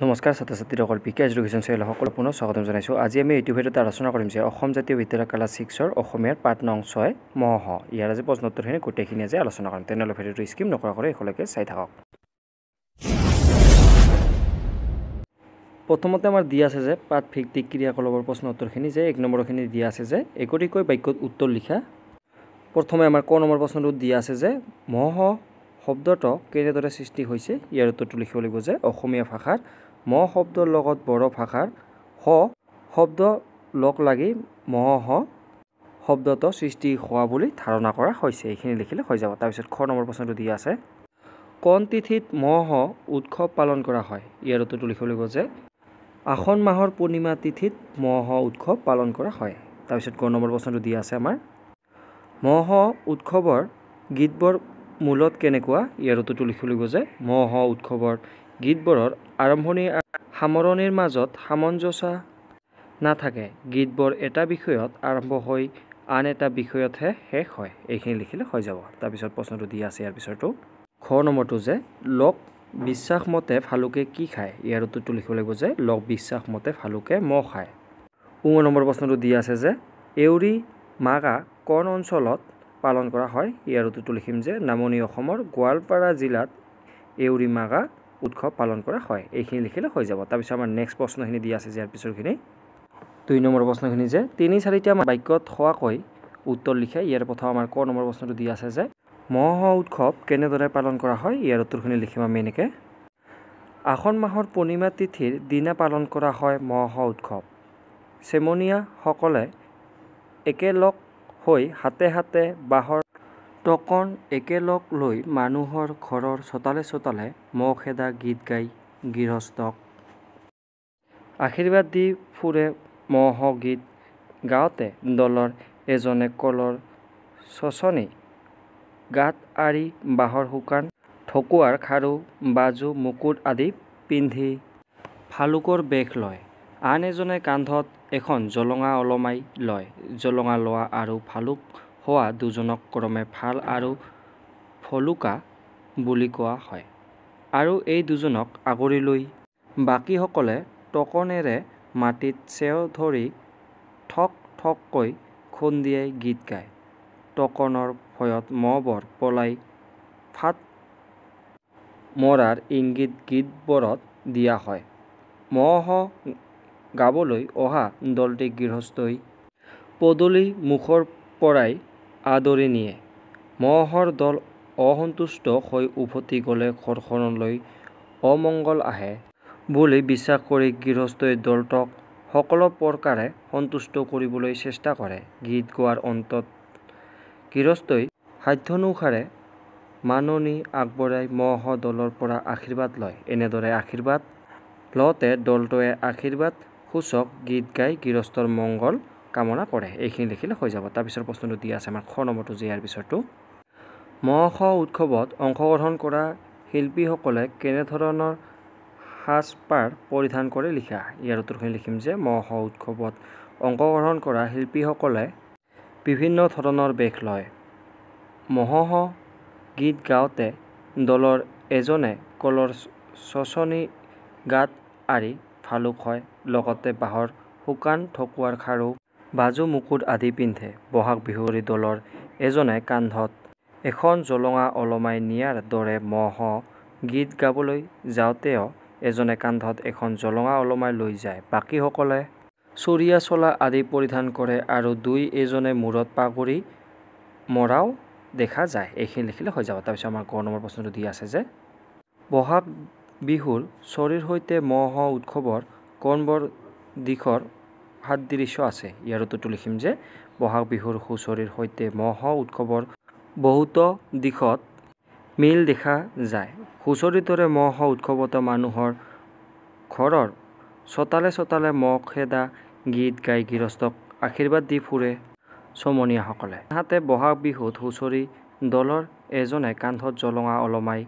নমস্কাৰ ছাত্ৰ ছাত্ৰীসকল পিকে এডুকেশ্যন চেনেল সকলো পুনৰ স্বাগতম জনাইছোঁ। আজি আমি এইটো ভিডিঅ'ত আলোচনা কৰিম যে অসম জাতীয় বিদ্যালয় ক্লাছ 6ৰ অসমীয়াৰ পাঠ নং 6 মহ। ইয়াৰ আজি প্ৰশ্ন উত্তৰখিনি গোটেইখিনি আজি আলোচনা কৰিম। তেনেহ'লে ভিডিঅ'টো স্কিপ নকৰাকৈ এখলৈকে চাই থাকক। প্ৰথমতে আমাৰ দিয়া আছে যে পাঠ ভিত্তিক ক্ৰিয়াকলাপৰ প্ৰশ্ন উত্তৰখিনি যে 1 নম্বৰখিনি দিয়া আছে যে একোটিকৈ বাক্যত উত্তৰ লিখা। প্ৰথমে আমাৰ ক নম্বৰ প্ৰশ্নটো দিয়া আছে যে মহ শব্দটো কেনেদৰে সৃষ্টি হৈছে। ইয়াৰ উত্তৰটো লিখিব লাগিব যে অসমীয়া ভাষাৰ ম শব্দৰ লগত বড়ো ভাষাৰ হ শব্দ লগ লাগি মহ শব্দটো সৃষ্টি হোৱা বুলি ধাৰণা কৰা হৈছে। এইখিনি লিখিলে হৈ যাব। তাৰপিছত খ নম্বৰ প্ৰশ্নটো দিয়া আছে কোন তিথিত মহ উৎসৱ পালন কৰা হয়। ইয়াৰ উত্তৰটো লিখিব লাগিব যে আঘোণ মাহৰ পূৰ্ণিমা তিথিত মহ উৎসৱ পালন কৰা হয়। তাৰপিছত গ নম্বৰ প্ৰশ্নটো দিয়া আছে আমাৰ মহ উৎসৱৰ গীতবোৰ মূলত কেনেকুৱা। ইয়াৰ উত্তৰটো লিখিব লাগিব যে মহ উৎসৱৰ গীতবোৰৰ আৰম্ভণি আৰু সামৰণিৰ মাজত সামঞ্জস্য নাথাকে। গীতবোৰ এটা বিষয়ত আৰম্ভ হৈ আন এটা বিষয়তহে শেষ হয়। এইখিনি লিখিলে হৈ যাব। তাৰপিছত প্ৰশ্নটো দিয়া আছে ইয়াৰ পিছৰটো খ নম্বৰটো যে লোক বিশ্বাস মতে ভালুকে কি খায়। ইয়াৰ উত্তৰটো লিখিব লাগিব যে লোক বিশ্বাস মতে ভালুকে মহ খায়। নম্বৰ প্ৰশ্নটো দিয়া আছে যে এউৰি মাগা কোন অঞ্চলত পালন কৰা হয়। ইয়াৰ উত্তৰটো লিখিম যে নামনি অসমৰ গোৱালপাৰা জিলাত এউৰি মাগা উৎসৱ পালন কৰা হয়। এইখিনি লিখিলে হৈ যাব। তাৰপিছত আমাৰ নেক্সট প্ৰশ্নখিনি দিয়া আছে যে ইয়াৰ পিছৰখিনি 2 নম্বৰ প্ৰশ্নখিনি যে 3-4টা বাক্যত হোৱাকৈ উত্তৰ লিখে। ইয়াৰ প্ৰথম আমাৰ ক নম্বৰ প্ৰশ্নটো দিয়া আছে যে মহ উৎসৱ কেনেদৰে পালন কৰা হয়। ইয়াৰ উত্তৰখিনি লিখিম আমি এনেকৈ আঘোণ মাহৰ পূৰ্ণিমা তিথিৰ দিনা পালন কৰা হয় মহ উৎসৱ। চেমনীয়াসকলে একেলগ হৈ হাতে হাতে বাঁহৰ টকন একেলগ লৈ মানুহৰ ঘৰৰ চোতালে চোতালে মহ খেদা গীত গাই গৃহস্থক আশীৰ্বাদ দি ফুৰে। মহ গীত গাওঁতে দলৰ এজনে কলৰ চচনি গাত আৰি বাঁহৰ শুকান ঢকুৱাৰ খাৰু বাজু মুকুট আদি পিন্ধি ভালুকৰ বেশ লয়। আন এজনে কান্ধত এখন জলঙা ওলমাই লয়। জলঙা লোৱা আৰু ভালুক হোৱা দুজনক ক্ৰমে ভাল আৰু ভলুকা বুলি কোৱা হয়। আৰু এই দুজনক আগুৰি লৈ বাকীসকলে টকনেৰে মাটিত চেও ধৰি ঠক ঠককৈ খুন্দিয়াই গীত গায়। টকনৰ ভয়ত মহবোৰ পলাই ফাট মৰাৰ ইংগিত গীতবোৰত দিয়া হয়। মহ গাবলৈ অহা দলটিক গৃহস্থই পদূলি মুখৰ পৰাই আদৰি নিয়ে। মহৰ দল অসন্তুষ্ট হৈ উভতি গ'লে ঘৰখনলৈ অমংগল আহে বুলি বিশ্বাস কৰি গৃহস্থই দলটোক সকলো প্ৰকাৰে সন্তুষ্ট কৰিবলৈ চেষ্টা কৰে। গীত গোৱাৰ অন্তত গৃহস্থই সাধ্যানুসাৰে মাননি আগবঢ়াই মহ দলৰ পৰা আশীৰ্বাদ লয়। এনেদৰে আশীৰ্বাদ লওঁতে দলটোৱে আশীৰ্বাদ সূচক গীত গাই গৃহস্থৰ মংগল কামনা কৰে। এইখিনি লিখিলে হৈ যাব। তাৰপিছত প্ৰশ্নটো দিয়া আছে আমাৰ খ নম্বৰটো যে ইয়াৰ পিছৰটো মহ উৎসৱত অংশগ্ৰহণ কৰা শিল্পীসকলে কেনেধৰণৰ সাজপাৰ পৰিধান কৰে লিখা। ইয়াৰ উত্তৰখিনি লিখিম যে মহ উৎসৱত অংশগ্ৰহণ কৰা শিল্পীসকলে বিভিন্ন ধৰণৰ বেশ লয়। মহ গীত গাওঁতে দলৰ এজনে কলৰ চচনি গাত আৰি ভালুক হয়। লগতে বাঁহৰ শুকান ঢকুৱাৰ খাৰু বাজু মুকুট আদি পিন্ধে। বহাগ বিহুৰ দলৰ এজনে কান্ধত এখন জলঙা ওলমাই নিয়াৰ দৰে মহ গীত গাবলৈ যাওঁতেও এজনে কান্ধত এখন জলঙা ওলমাই লৈ যায়। বাকীসকলে চুৰিয়া চোলা আদি পৰিধান কৰে আৰু দুই এজনে মূৰত পাগুৰি মৰাও দেখা যায়। এইখিনি লিখিলে হৈ যাব। তাৰপিছত আমাৰ গ নম্বৰ প্ৰশ্নটো দিয়া আছে যে বহাগ বিহুৰ চৰীৰ সৈতে মহ উৎসৱৰ কোনবোৰ দিশৰ সাদৃশ্য আছে। ইয়াৰ উত্তৰটো লিখিম যে বহাগ বিহুৰ হুঁচৰিৰ সৈতে মহ উৎসৱৰ বহুতো দিশত মিল দেখা যায়। হুঁচৰিৰ দৰে মহ উৎসৱতো মানুহৰ ঘৰৰ চোতালে চোতালে মহ খেদা গীত গাই গৃহস্থক আশীৰ্বাদ দি ফুৰে চমনীয়াসকলে। আনহাতে বহাগ বিহুত হুঁচৰি দলৰ এজনে কান্ধত জলঙা ওলমাই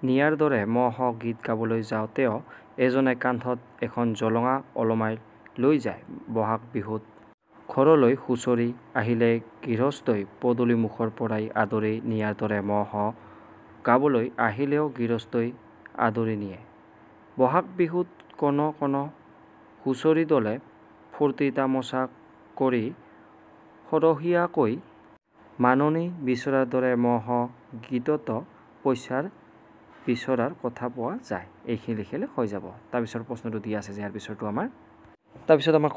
নিয়াৰ দৰে মহ গীত গাবলৈ যাওঁতেও এজনে কান্ধত এখন জলঙা ওলমাই লৈ যায়। বহাগ বিহুত ঘৰলৈ হুঁচৰি আহিলে গৃহস্থই পদূলি মুখৰ পৰাই আদৰি নিয়াৰ দৰে মহ গাবলৈ আহিলেও গৃহস্থই আদৰি নিয়ে। বহাগ বিহুত কোনো হুঁচৰি দলে ফূৰ্তি তামোচা কৰি সৰহীয়াকৈ মাননি বিচৰাৰ দৰে মহগীততো পইচাৰ বিচৰাৰ কথা পোৱা যায়। এইখিনি লিখিলে হৈ যাব। তাৰপিছত প্ৰশ্নটো দি আছে যে ইয়াৰ পিছৰটো আমাৰ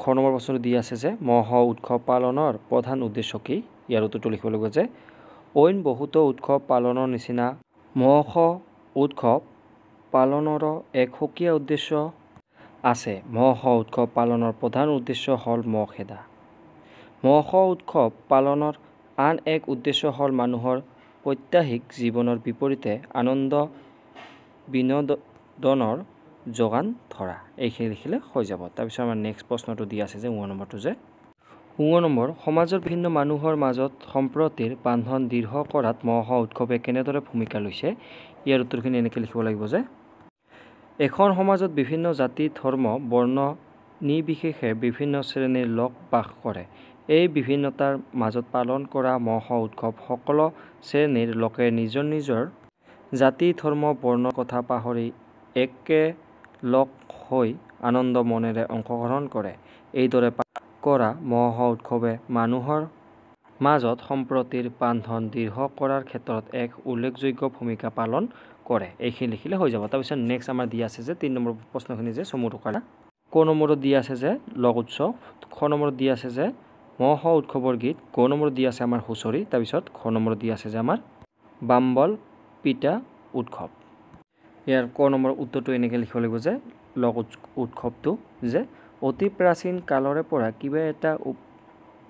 খ নম্বৰ প্ৰশ্নটো দি আছে যে মহ উৎসৱ পালনৰ প্ৰধান উদ্দেশ্য কি? ইয়াৰ উত্তৰটো লিখিব লাগিব যে অইন বহুতো উৎসৱ পালনৰ নিচিনা মহ উৎসৱ পালনৰো এক সুকীয়া উদ্দেশ্য আছে। মহ উৎসৱ পালনৰ প্ৰধান উদ্দেশ্য হ'ল মহ খেদা। মহ উৎসৱ পালনৰ আন এক উদ্দেশ্য হ'ল মানুহৰ প্ৰাত্যহিক জীৱনৰ বিপৰীতে আনন্দ বিনোদনৰ যোগান ধৰা। এইখিনি লিখিলে হৈ যাব। তাৰপিছত আমাৰ নেক্সট প্ৰশ্নটো দি আছে যে 9 নম্বৰটো যে 9 নম্বৰ সমাজৰ বিভিন্ন মানুহৰ মাজত সম্প্ৰীতিৰ বান্ধন দৃঢ় কৰাত মহ উৎসৱে কেনেদৰে ভূমিকা লৈছে? ইয়াৰ উত্তৰখিনি এনেকৈ লিখিব লাগিব যে এখন সমাজত বিভিন্ন জাতি ধৰ্ম বৰ্ণ নিৰ্বিশেষে বিভিন্ন শ্ৰেণীৰ লোক বাস কৰে। এই বিভিন্নতাৰ মাজত পালন কৰা মহ উৎসৱ সকলো শ্ৰেণীৰ লোকে নিজৰ নিজৰ জাতি ধৰ্ম বৰ্ণৰ কথা পাহৰি একেলগ হৈ আনন্দ মনেৰে অংশগ্ৰহণ কৰে। এইদৰে পালন কৰা মহ উৎসৱে মানুহৰ মাজত সম্প্ৰীতিৰ বান্ধন দৃঢ় কৰাৰ ক্ষেত্ৰত এক উল্লেখযোগ্য ভূমিকা পালন কৰে। এইখিনি লিখিলে হৈ যাব। তাৰপিছত নেক্সট আমাৰ দি আছে যে 3 নম্বৰ প্ৰশ্নখিনি যে চমু টোকা ক নম্বৰত দি আছে যে লোক উৎসৱ, খ নম্বৰত দি আছে যে মহ উৎসৱৰ গীত, গ নম্বৰত দি আছে আমাৰ হুঁচৰি, তাৰপিছত খ নম্বৰত দি আছে যে আমাৰ বাম্বল পিঠা উৎসৱ। ইয়াৰ ক নম্বৰ উত্তৰটো এনেকৈ লিখিব লাগিব যে লোক উৎসৱটো যে অতি প্ৰাচীন কালৰে পৰা কিবা এটা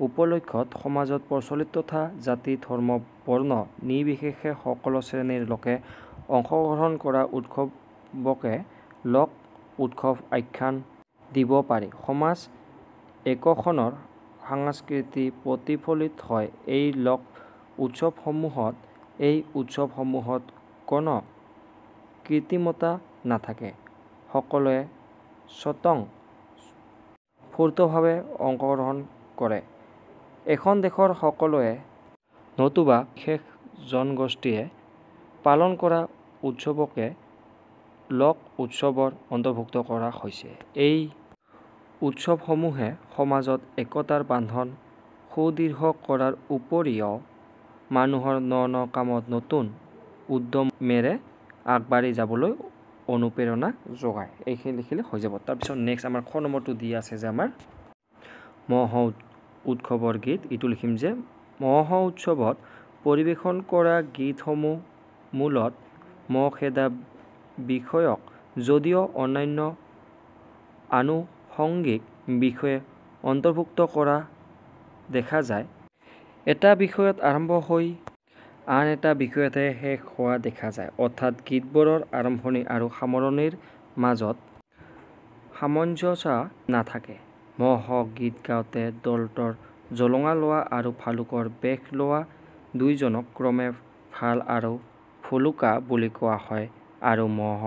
উপলক্ষত সমাজত প্ৰচলিত তথা জাতি ধৰ্ম বৰ্ণ নিৰ্বিশেষে সকলো শ্ৰেণীৰ লোকে অংশগ্ৰহণ কৰা উৎসৱকে লোক উৎসৱ আখ্যান দিব পাৰি। সমাজ একোখনৰ সংস্কৃতি প্ৰতিফলিত হয় এই লোক উৎসৱসমূহত। এই উৎসৱসমূহত কোনো কৃত্ৰিমতা নাথাকে। সকলোৱে স্বতঃস্ফূৰ্তভাৱে অংশগ্ৰহণ কৰে। এখন দেশৰ সকলোৱে নতুবা বিশেষ জনগোষ্ঠীয়ে পালন কৰা উৎসৱকে লোক উৎসৱৰ অন্তৰ্ভুক্ত কৰা হৈছে। এই উৎসৱসমূহে সমাজত একতাৰ বান্ধন সুদৃঢ় কৰাৰ উপৰিও মানুহৰ ন কামত নতুন উদ্যমেৰে আগবাঢ়ি যাবলৈ অনুপ্ৰেৰণা যোগায়। এইখিনি লিখিলে হৈ যাব। তাৰপিছত নেক্সট আমাৰ খ নম্বৰটো দি আছে যে আমাৰ মহ উৎসৱৰ গীত। এইটো লিখিম যে মহ উৎসৱত পৰিৱেশন কৰা গীতসমূহ মূলত মহ খেদা বিষয়ক যদিও অন্যান্য আনুষংগিক বিষয় অন্তৰ্ভুক্ত কৰা দেখা যায়। এটা বিষয়ত আৰম্ভ হৈ আন এটা বিষয়তহে শেষ হোৱা দেখা যায়। অৰ্থাৎ গীতবোৰৰ আৰম্ভণি আৰু সামৰণিৰ মাজত সামঞ্জস্য নাথাকে। মহ গীত গাওঁতে দলটোৰ জোলোঙা লোৱা আৰু ভালুকৰ বেশ লোৱা দুয়োজনক ক্ৰমে ভাল আৰু ভুলুকা বুলি কোৱা হয় আৰু মহ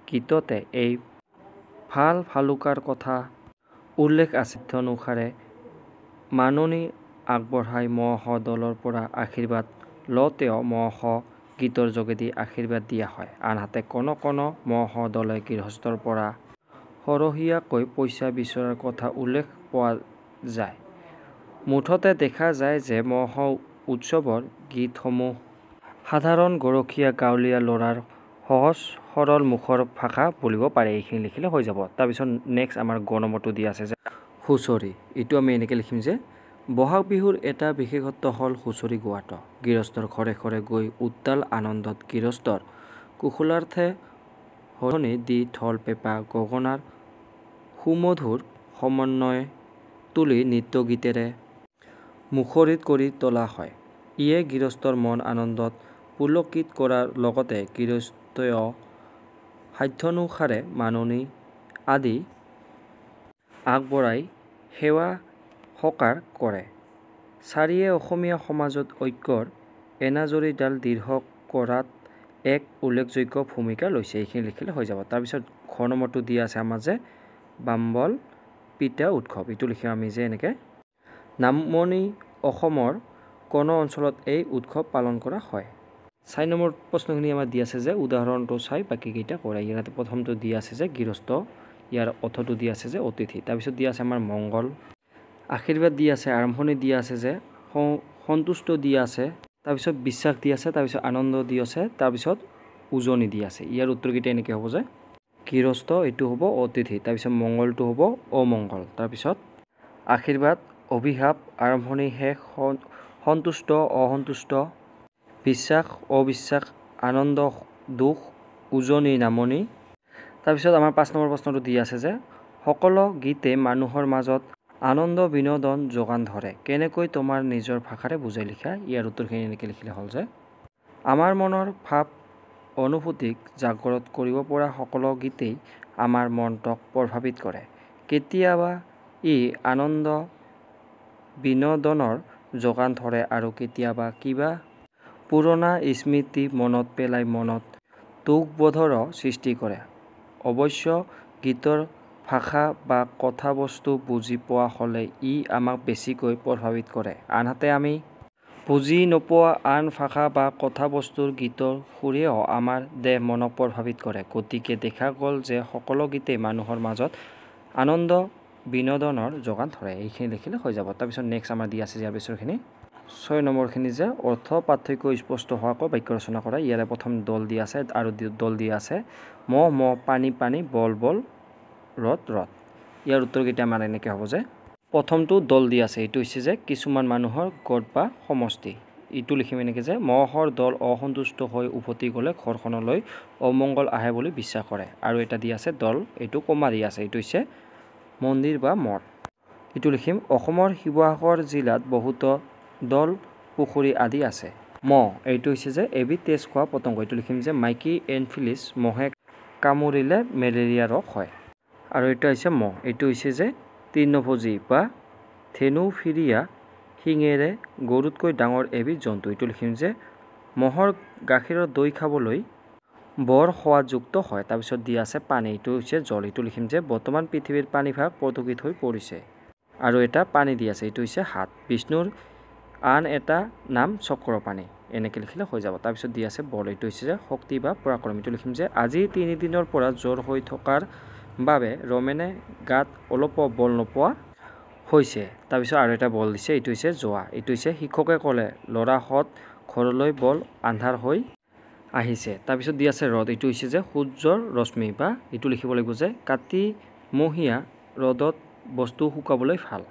গীততে এই ভাল ভালুকাৰ কথা উল্লেখ আছে। তদনুসাৰে মাননি আগবঢ়াই মহ দলৰ পৰা আশীৰ্বাদ লওঁতেও মহ গীতৰ যোগেদি আশীৰ্বাদ দিয়া হয়। আনহাতে কোনো মহ দলে গৃহস্থৰ পৰা সৰহীয়াকৈ পইচা বিচৰাৰ কথা উল্লেখ পোৱা যায়। মুঠতে দেখা যায় যে মহ উৎসৱৰ গীতসমূহ সাধাৰণ গৰখীয়া গাঁৱলীয়া ল'ৰাৰ সহজ সৰল মুখৰ ভাষা বুলিব পাৰি। এইখিনি লিখিলে হৈ যাব। তাৰপিছত নেক্সট আমাৰ গ নম্বৰটো দি আছে যে হুঁচৰি। এইটো আমি এনেকৈ লিখিম যে বহাগ বিহুৰ এটা বিশেষত্ব হ'ল হুঁচৰি গোৱাটো। গৃহস্থৰ ঘৰে ঘৰে গৈ উত্তাল আনন্দত গৃহস্থৰ কুশলাৰ্থে হুঁচৰি দি ঢোল পেঁপা গগনাৰ সুমধুৰ সমন্বয় তুলি নৃত্য গীতেৰে মুখৰিত কৰি তোলা হয়। ইয়ে গৃহস্থৰ মন আনন্দত পুলকিত কৰাৰ লগতে গৃহস্থইও সাধ্যানুসাৰে মাননি আদি আগবঢ়াই সেৱা সৎকাৰ কৰে। চাৰিয়ে অসমীয়া সমাজত ঐক্যৰ এনাজৰীডাল দৃঢ় কৰাত এক উল্লেখযোগ্য ভূমিকা লৈছে। এইখিনি লিখিলে হৈ যাব। তাৰপিছত ঘ নম্বৰটো দি আছে আমাৰ যে বাম্বল পিঠা উৎসৱ। এইটো লিখিম আমি যে এনেকৈ নামনি অসমৰ কোনো অঞ্চলত এই উৎসৱ পালন কৰা হয়। 4 নম্বৰ প্ৰশ্নখিনি আমাৰ দি আছে যে উদাহৰণটো চাই বাকীকেইটা কৰা। ইয়াতে প্ৰথমটো দি আছে যে গৃহস্থ, ইয়াৰ অৰ্থটো দি আছে যে অতিথি। তাৰপিছত দি আছে আমাৰ মংগল, আশীৰ্বাদ দি আছে, আৰম্ভণি দি আছে যে সন্তুষ্ট দি আছে, তাৰপিছত বিশ্বাস দি আছে, তাৰপিছত আনন্দ দি আছে, তাৰপিছত উজনি দি আছে। ইয়াৰ উত্তৰকেইটা এনেকৈ হ'ব যে গৃহস্থ এইটো হ'ব অতিথি, তাৰপিছত মংগলটো হ'ব অমংগল, তাৰপিছত আশীৰ্বাদ অভিশাপ, আৰম্ভণি শেষ, সন্তুষ্ট অসন্তুষ্ট, বিশ্বাস অবিশ্বাস, আনন্দ দুখ, উজনি নামনি। তাৰপিছত আমাৰ 5 নম্বৰ প্ৰশ্নটো দি আছে যে সকলো গীতে মানুহৰ মাজত আনন্দ বিনোদন যোগান ধৰে, কেনেকৈ তোমাৰ নিজৰ ভাষাৰে বুজাই লিখা। ইয়াৰ উত্তৰখিনি এনেকৈ লিখিলে হ'ল যে আমাৰ মনৰ ভাৱ অনুভূতিক জাগ্ৰত কৰিব পৰা সকলো গীতেই আমাৰ মনটোক প্ৰভাৱিত কৰে। কেতিয়াবা ই আনন্দ বিনোদনৰ যোগান ধৰে আৰু কেতিয়াবা কিবা পুৰণা স্মৃতি মনত পেলাই মনত দুখবোধৰো সৃষ্টি কৰে। অৱশ্য গীতৰ ভাষা বা কথাবস্তু বুজি পোৱা হ'লে ই আমাক বেছিকৈ প্ৰভাৱিত কৰে। আনহাতে আমি বুজি নোপোৱা আন ভাষা বা কথাবস্তুৰ গীতৰ সুৰেও আমাৰ দেহ মনক প্ৰভাৱিত কৰে। গতিকে দেখা গ'ল যে সকলো গীতেই মানুহৰ মাজত আনন্দ বিনোদনৰ যোগান ধৰে। এইখিনি লিখিলে হৈ যাব। তাৰপিছত নেক্সট আমাৰ দি আছে ইয়াৰ পিছৰখিনি 6 নম্বৰখিনি যে অৰ্থ পাৰ্থক্য স্পষ্ট হোৱাকৈ বাক্য ৰচনা কৰা। ইয়াৰে প্ৰথম দল দি আছে আৰু দল দি আছে মহ মহ, পানী পানী, বল বল, ৰদ ৰদ। ইয়াৰ উত্তৰকেইটা আমাৰ এনেকৈ হ'ব যে প্ৰথমটো দল দি আছে, এইটো হৈছে যে কিছুমান মানুহৰ গোট বা সমষ্টি। এইটো লিখিম এনেকৈ যে মহৰ দল অসন্তুষ্ট হৈ উভতি গ'লে ঘৰখনলৈ অমংগল আহে বুলি বিশ্বাস কৰে। আৰু এটা দি আছে দল, এইটো কমা দি আছে, এইটো হৈছে মন্দিৰ বা মঠ। এইটো লিখিম অসমৰ শিৱসাগৰ জিলাত বহুতো দল পুখুৰী আদি আছে। মহ এইটো হৈছে যে এবিধ তেজ খোৱা পতংগ। এইটো লিখিম যে মাইকী এনফিলিছ, মহে কামুৰিলে মেলেৰিয়া ৰোগ হয়। আৰু এইটো হৈছে মহ, এইটো হৈছে যে তৃণভোজী বা ধেনুফিৰিয়া শিঙেৰে গৰুতকৈ ডাঙৰ এবিধ জন্তু। এইটো লিখিম যে মহৰ গাখীৰৰ দৈ খাবলৈ বৰ সোৱাদযুক্ত হয়। তাৰপিছত দি আছে পানী, এইটো হৈছে জল। এইটো লিখিম যে বৰ্তমান পৃথিৱীৰ পানীভাগ প্ৰদূষিত হৈ পৰিছে। আৰু এটা পানী দি আছে, এইটো হৈছে হাত। বিষ্ণুৰ আন এটা নাম চক্ৰপাণি। এনেকৈ লিখিলে হৈ যাব। তাৰপিছত দি আছে বল, এইটো হৈছে যে শক্তি বা পৰাক্ৰম। এইটো লিখিম যে আজি 3 দিনৰ পৰা জ্বৰ হৈ থকাৰ বাবে ৰমেনে গাত অলপো বল নোপোৱা হৈছে। তাৰপিছত আৰু এটা বল দিছে, এইটো হৈছে যোৱা। এইটো হৈছে শিক্ষকে ক'লে ল'ৰাহঁত ঘৰলৈ বল, আন্ধাৰ হৈ আহিছে। তাৰপিছত দি আছে ৰদ, এইটো হৈছে যে সূৰ্যৰ ৰশ্মি, বা এইটো লিখিব লাগিব যে কাতিমহীয়া ৰ'দত বস্তু শুকাবলৈ ভাল।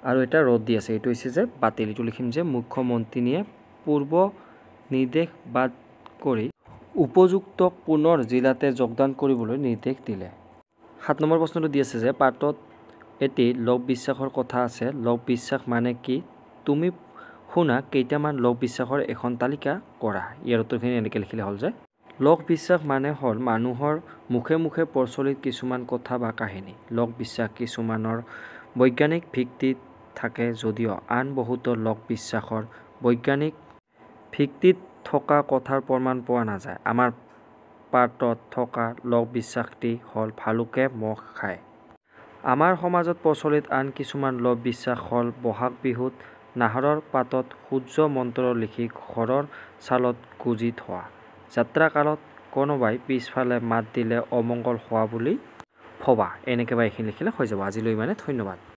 আৰু এটা ৰদ দি আছে, এইটো হৈছে যে বাতিল। এইটো লিখিম যে মুখ্যমন্ত্ৰীয়ে পূৰ্ব নিৰ্দেশ বাদ কৰি উপযুক্তক পুনৰ জিলাতে যোগদান কৰিবলৈ নিৰ্দেশ দিলে। 7 নম্বৰ প্ৰশ্নটো দি আছে যে পাঠত এটি লোক বিশ্বাসৰ কথা আছে। লোক বিশ্বাস মানে কি? তুমি শুনা কেইটামান লোক বিশ্বাসৰ এখন তালিকা কৰা। ইয়াৰ উত্তৰখিনি এনেকৈ লিখিলে হ'ল যে লোক বিশ্বাস মানে হ'ল মানুহৰ মুখে মুখে প্ৰচলিত কিছুমান কথা বা কাহিনী। লোক বিশ্বাস কিছুমানৰ বৈজ্ঞানিক ভিত্তি থাকে যদিও আন বহুতো লোক বিশ্বাসৰ বৈজ্ঞানিক ভিত্তিত থকা কথাৰ প্ৰমাণ পোৱা নাযায়। আমাৰ পাঠত থকা লোক বিশ্বাসটি হ'ল ভালুকে মহ খায়। আমাৰ সমাজত প্ৰচলিত আন কিছুমান লোক বিশ্বাস হ'ল বহাগ বিহুত নাহৰৰ পাতত সূৰ্য মন্ত্ৰ লিখি ঘৰৰ চালত গুজি থোৱা, যাত্ৰা কালত কোনোবাই পিছফালে মাত দিলে অমংগল হোৱা বুলি ভবা। এনেকৈ বা এইখিনি লিখিলে হৈ যাব। আজিলৈ ইমানে, ধন্যবাদ।